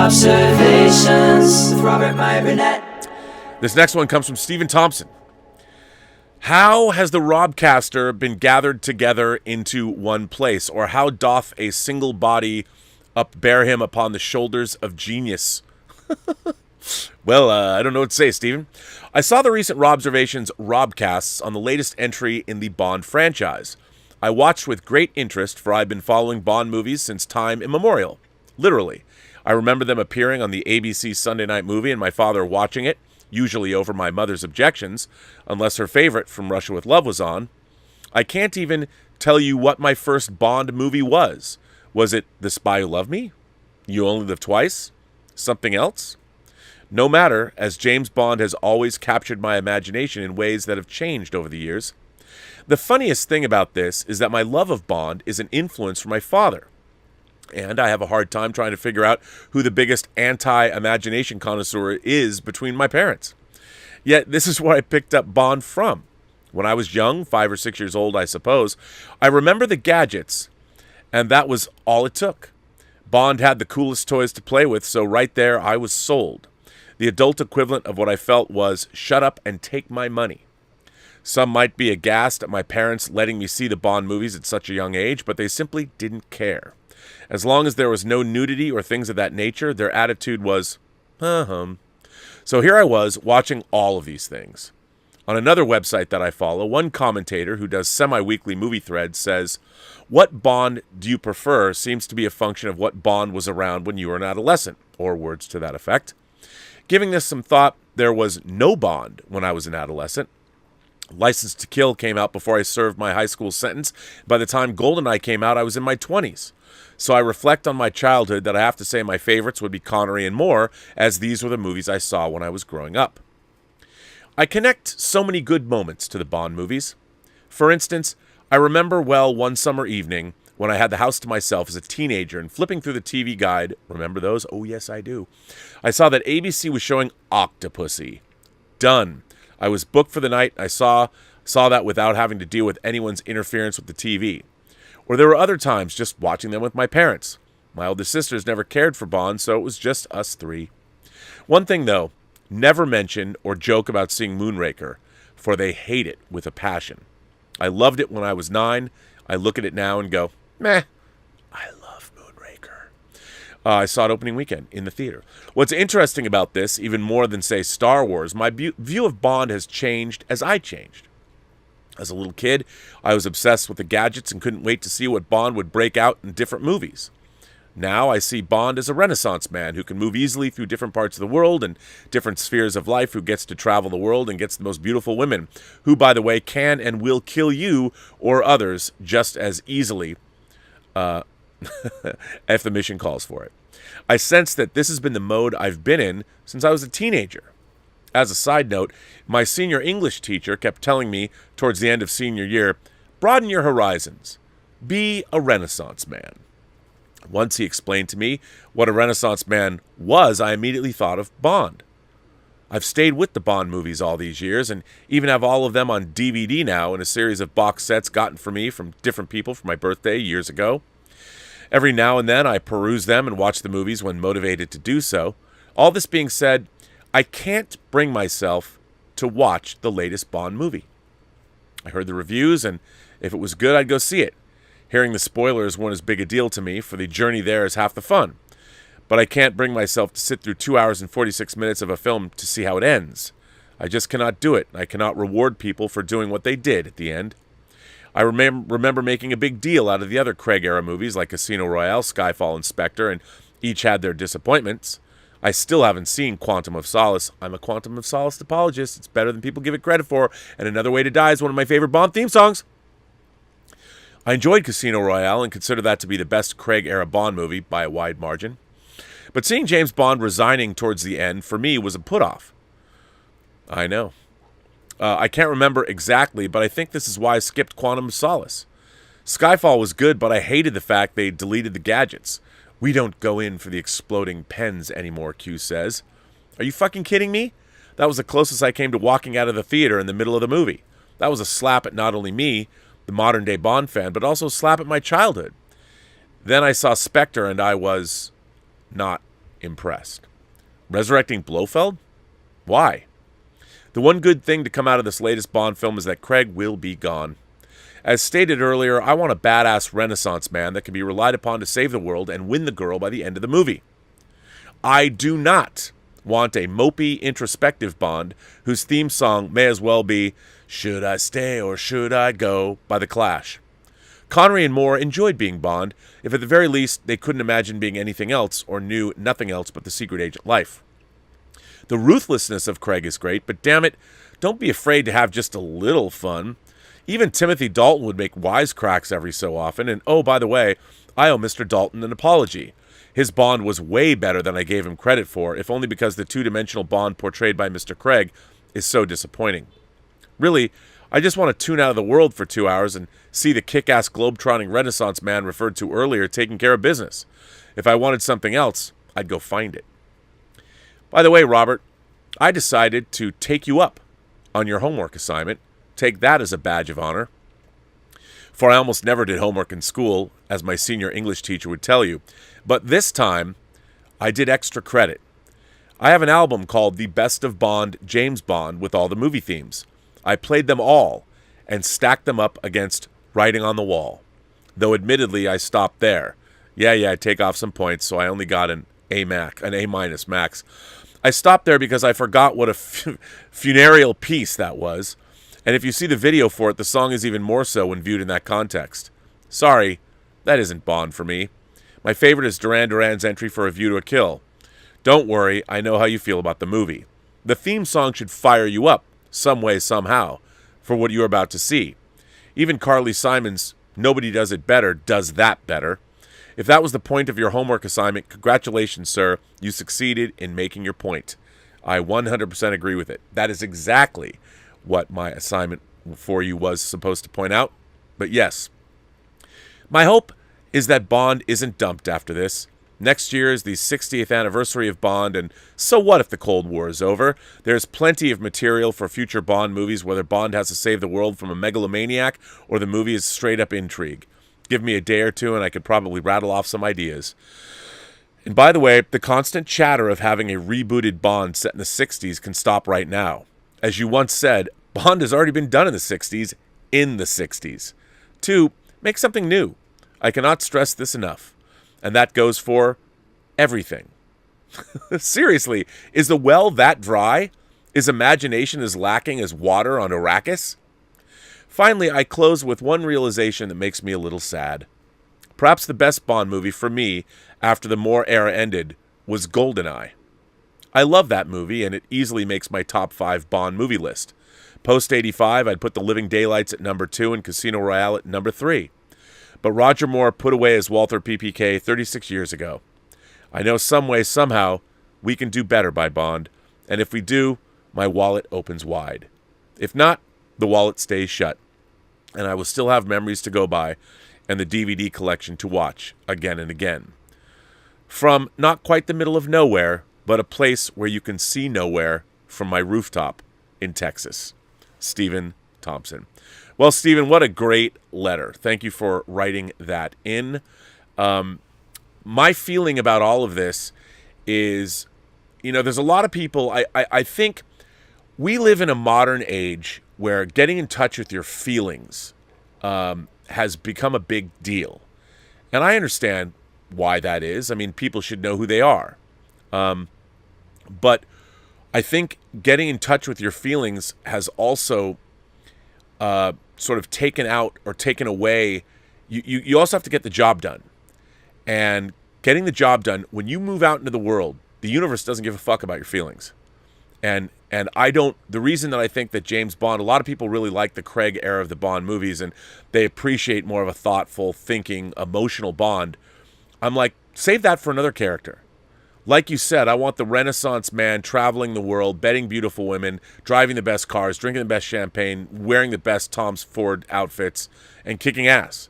Robservations with Meyer Burnett. This next one comes from Stephen Thompson. How has the Robcaster been gathered together into one place, or how doth a single body upbear him upon the shoulders of genius? Well, I don't know what to say, Stephen. I saw the recent Robservations Robcasts on the latest entry in the Bond franchise. I watched with great interest, for I've been following Bond movies since time immemorial. Literally. I remember them appearing on the ABC Sunday Night Movie and my father watching it, usually over my mother's objections, unless her favorite, From Russia with Love, was on. I can't even tell you what my first Bond movie was. Was it The Spy Who Loved Me? You Only Live Twice? Something else? No matter, as James Bond has always captured my imagination in ways that have changed over the years. The funniest thing about this is that my love of Bond is an influence from my father. And I have a hard time trying to figure out who the biggest anti-imagination connoisseur is between my parents. Yet this is where I picked up Bond from. When I was young, 5 or 6 years old, I suppose, I remember the gadgets, and that was all it took. Bond had the coolest toys to play with, so right there I was sold. The adult equivalent of what I felt was, shut up and take my money. Some might be aghast at my parents letting me see the Bond movies at such a young age, but they simply didn't care. As long as there was no nudity or things of that nature, their attitude was, So here I was, watching all of these things. On another website that I follow, one commentator who does semi-weekly movie threads says, what Bond do you prefer seems to be a function of what Bond was around when you were an adolescent, or words to that effect. Giving this some thought, there was no Bond when I was an adolescent. License to Kill came out before I served my high school sentence. By the time GoldenEye came out, I was in my 20s. So I reflect on my childhood that I have to say my favorites would be Connery and more, as these were the movies I saw when I was growing up. I connect so many good moments to the Bond movies. For instance, I remember well one summer evening when I had the house to myself as a teenager and flipping through the TV guide, remember those? Oh yes, I do. I saw that ABC was showing Octopussy. Done. I was booked for the night. I saw that without having to deal with anyone's interference with the TV. Or there were other times just watching them with my parents. My older sisters never cared for Bond, so it was just us three. One thing though, never mention or joke about seeing Moonraker, for they hate it with a passion. I loved it when I was 9. I look at it now and go, meh, I love Moonraker. I saw it opening weekend in the theater. What's interesting about this, even more than, say, Star Wars, my view of Bond has changed as I changed. As a little kid, I was obsessed with the gadgets and couldn't wait to see what Bond would break out in different movies. Now I see Bond as a Renaissance man who can move easily through different parts of the world and different spheres of life, who gets to travel the world and gets the most beautiful women, who, by the way, can and will kill you or others just as easily if the mission calls for it. I sense that this has been the mode I've been in since I was a teenager. As a side note, my senior English teacher kept telling me towards the end of senior year, broaden your horizons. Be a Renaissance man. Once he explained to me what a Renaissance man was, I immediately thought of Bond. I've stayed with the Bond movies all these years and even have all of them on DVD now in a series of box sets gotten for me from different people for my birthday years ago. Every now and then I peruse them and watch the movies when motivated to do so. All this being said, I can't bring myself to watch the latest Bond movie. I heard the reviews, and if it was good, I'd go see it. Hearing the spoilers weren't as big a deal to me, for the journey there is half the fun. But I can't bring myself to sit through 2 hours and 46 minutes of a film to see how it ends. I just cannot do it. I cannot reward people for doing what they did at the end. I remember making a big deal out of the other Craig-era movies like Casino Royale, Skyfall, and Spectre, and each had their disappointments. I still haven't seen Quantum of Solace. I'm a Quantum of Solace apologist. It's better than people give it credit for. And Another Way to Die is one of my favorite Bond theme songs. I enjoyed Casino Royale and consider that to be the best Craig-era Bond movie by a wide margin. But seeing James Bond resigning towards the end, for me, was a put-off. I know. I can't remember exactly, but I think this is why I skipped Quantum of Solace. Skyfall was good, but I hated the fact they deleted the gadgets. We don't go in for the exploding pens anymore, Q says. Are you fucking kidding me? That was the closest I came to walking out of the theater in the middle of the movie. That was a slap at not only me, the modern-day Bond fan, but also a slap at my childhood. Then I saw Spectre, and I was not impressed. Resurrecting Blofeld? Why? The one good thing to come out of this latest Bond film is that Craig will be gone. As stated earlier, I want a badass Renaissance man that can be relied upon to save the world and win the girl by the end of the movie. I do not want a mopey, introspective Bond whose theme song may as well be "Should I Stay or Should I Go" by The Clash. Connery and Moore enjoyed being Bond, if at the very least they couldn't imagine being anything else or knew nothing else but the secret agent life. The ruthlessness of Craig is great, but damn it, don't be afraid to have just a little fun. Even Timothy Dalton would make wisecracks every so often, and oh, by the way, I owe Mr. Dalton an apology. His Bond was way better than I gave him credit for, if only because the two-dimensional Bond portrayed by Mr. Craig is so disappointing. Really, I just want to tune out of the world for 2 hours and see the kick-ass globe-trotting Renaissance man referred to earlier taking care of business. If I wanted something else, I'd go find it. By the way, Robert, I decided to take you up on your homework assignment. Take that as a badge of honor. For I almost never did homework in school, as my senior English teacher would tell you. But this time, I did extra credit. I have an album called The Best of Bond, James Bond, with all the movie themes. I played them all and stacked them up against Writing on the Wall. Though admittedly, I stopped there. Yeah, I take off some points, so I only got an A minus max. I stopped there because I forgot what a funereal piece that was. And if you see the video for it, the song is even more so when viewed in that context. Sorry, that isn't Bond for me. My favorite is Duran Duran's entry for A View to a Kill. Don't worry, I know how you feel about the movie. The theme song should fire you up, some way, somehow, for what you're about to see. Even Carly Simon's Nobody Does It Better does that better. If that was the point of your homework assignment, congratulations, sir. You succeeded in making your point. I 100% agree with it. That is exactly what my assignment for you was supposed to point out. But yes, my hope is that Bond isn't dumped after this. Next year is the 60th anniversary of Bond, and so what if the Cold War is over? There's plenty of material for future Bond movies, whether Bond has to save the world from a megalomaniac or the movie is straight-up intrigue. Give me a day or two and I could probably rattle off some ideas. And by the way, the constant chatter of having a rebooted Bond set in the 60s can stop right now. As you once said, Bond has already been done in the 60s, in the 60s. 2, make something new. I cannot stress this enough. And that goes for everything. Seriously, is the well that dry? Is imagination as lacking as water on Arrakis? Finally, I close with one realization that makes me a little sad. Perhaps the best Bond movie for me, after the Moore era ended, was GoldenEye. I love that movie, and it easily makes my top 5 Bond movie list. Post-85, I'd put The Living Daylights at number 2 and Casino Royale at number 3. But Roger Moore put away his Walther PPK 36 years ago. I know some way, somehow, we can do better by Bond, and if we do, my wallet opens wide. If not, the wallet stays shut, and I will still have memories to go by and the DVD collection to watch again and again. From not quite the middle of nowhere, but a place where you can see nowhere from my rooftop in Texas. Stephen Thompson. Well, Stephen, what a great letter. Thank you for writing that in. My feeling about all of this is, there's a lot of people, I think we live in a modern age where getting in touch with your feelings has become a big deal. And I understand why that is. I mean, people should know who they are. But I think getting in touch with your feelings has also sort of taken out or taken away. You also have to get the job done. And getting the job done, when you move out into the world, the universe doesn't give a fuck about your feelings. And the reason that I think that James Bond, a lot of people really like the Craig era of the Bond movies and they appreciate more of a thoughtful, thinking, emotional Bond. I'm like, save that for another character. Like you said, I want the Renaissance man traveling the world, betting beautiful women, driving the best cars, drinking the best champagne, wearing the best Tom Ford outfits, and kicking ass.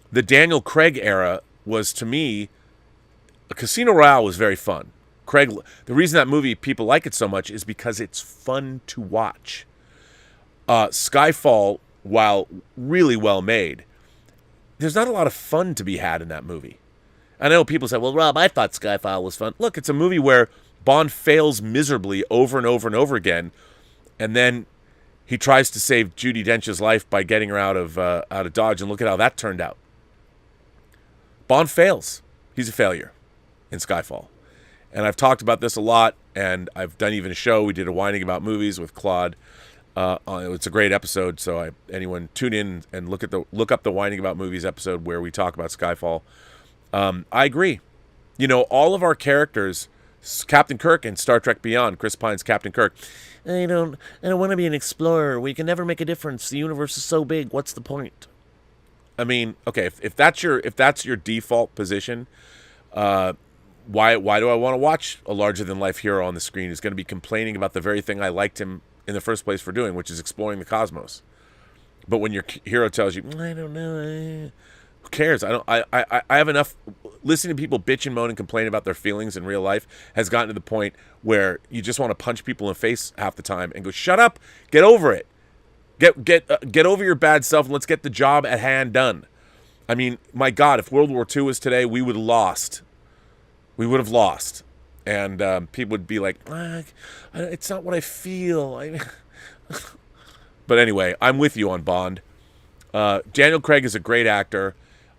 The Daniel Craig era was, to me, Casino Royale was very fun. Craig, the reason that movie people like it so much is because it's fun to watch. Skyfall, while really well made, there's not a lot of fun to be had in that movie. I know people say, well, Rob, I thought Skyfall was fun. Look, it's a movie where Bond fails miserably over and over and over again, and then he tries to save Judi Dench's life by getting her out of Dodge, and look at how that turned out. Bond fails. He's a failure in Skyfall. And I've talked about this a lot, and I've done even a show. We did a Whining About Movies with Claude. It's a great episode, so anyone tune in and look up the Whining About Movies episode where we talk about Skyfall. I agree. You know, all of our characters, Captain Kirk in Star Trek Beyond, Chris Pine's Captain Kirk, I don't want to be an explorer. We can never make a difference. The universe is so big. What's the point? I mean, okay, if that's your default position, why do I want to watch a larger than life hero on the screen who's going to be complaining about the very thing I liked him in the first place for doing, which is exploring the cosmos? But when your hero tells you, I don't know, who cares? I have enough. Listening to people bitch and moan and complain about their feelings in real life has gotten to the point where you just want to punch people in the face half the time and go, shut up, get over it. Get over your bad self and let's get the job at hand done. I mean, my God, if World War II was today, we would have lost. We would have lost. And people would be like, it's not what I feel. But anyway, I'm with you on Bond. Daniel Craig is a great actor.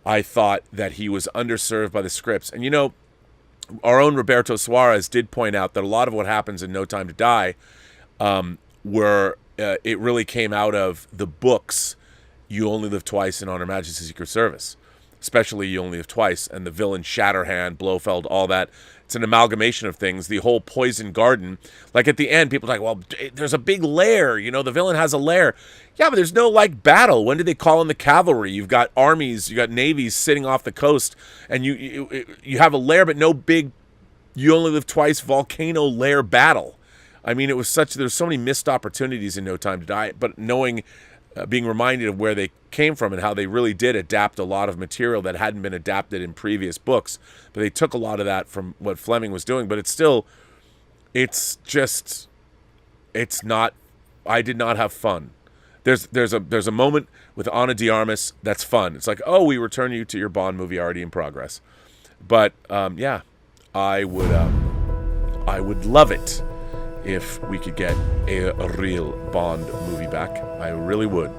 I thought that he was underserved by the scripts. And, you know, our own Roberto Suarez did point out that a lot of what happens in No Time to Die it really came out of the books You Only Live Twice and On Her Majesty's Secret Service. Especially You Only Live Twice, and the villain Shatterhand, Blofeld, all that. It's an amalgamation of things. The whole Poison Garden. Like at the end, people are like, well, there's a big lair. You know, the villain has a lair. Yeah, but there's no, like, battle. When did they call in the cavalry? You've got armies, you got navies sitting off the coast, and you have a lair, but no big You Only Live Twice volcano lair battle. I mean, there's so many missed opportunities in No Time to Die, but being reminded of where they came from and how they really did adapt a lot of material that hadn't been adapted in previous books. But they took a lot of that from what Fleming was doing. But I did not have fun. There's a moment with Ana de Armas that's fun. It's like, oh, we return you to your Bond movie already in progress. But yeah, I would love it if we could get a real Bond movie back. I really would.